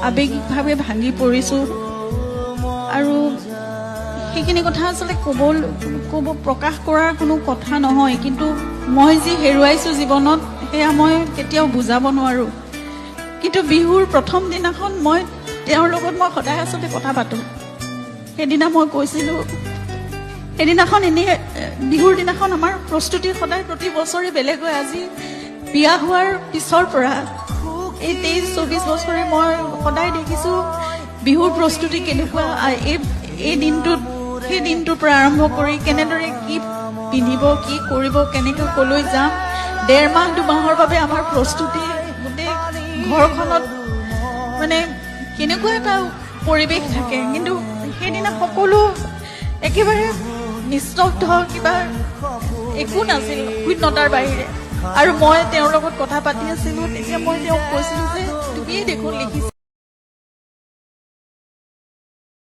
আৱেগিকভাৱে ভাঙি পৰিছোঁ আৰু সেইখিনি কথা আচলতে প্ৰকাশ কৰাৰ কোনো কথা নহয়, কিন্তু মই যি হেৰুৱাইছোঁ জীৱনত সেয়া মই কেতিয়াও বুজাব নোৱাৰোঁ। কিন্তু বিহুৰ প্ৰথম দিনাখন মই তেওঁৰ লগত মই সদায় আচলতে কথা পাতোঁ। সেইদিনা মই কৈছিলোঁ, সেইদিনাখন এনেই বিহুৰ দিনাখন আমাৰ প্ৰস্তুতি সদায় প্ৰতি বছৰে বেলেগ হয়। আজি বিয়া হোৱাৰ পিছৰ পৰা এই 23-24 বছৰে মই সদায় দেখিছোঁ বিহুৰ প্ৰস্তুতি কেনেকুৱা। এই দিনটোত, সেই দিনটোৰ পৰা আৰম্ভ কৰি কেনেদৰে কি পিন্ধিব, কি কৰিব, কেনেকৈ কলৈ যাম, 1.5 মাহ 2 মাহৰ বাবে আমাৰ প্ৰস্তুতি, গোটেই ঘৰখনত মানে কেনেকুৱা এটা পৰিৱেশ থাকে। কিন্তু সেইদিনা সকলো একেবাৰে নিস্তব্ধ, কিবা একো নাছিল শূন্যতাৰ বাহিৰে। আৰু মই তেওঁৰ লগত কথা পাতি আছিলোঁ। তেতিয়া মই তেওঁক কৈছিলোঁ যে তুমিয়ে দেখোন লিখিছা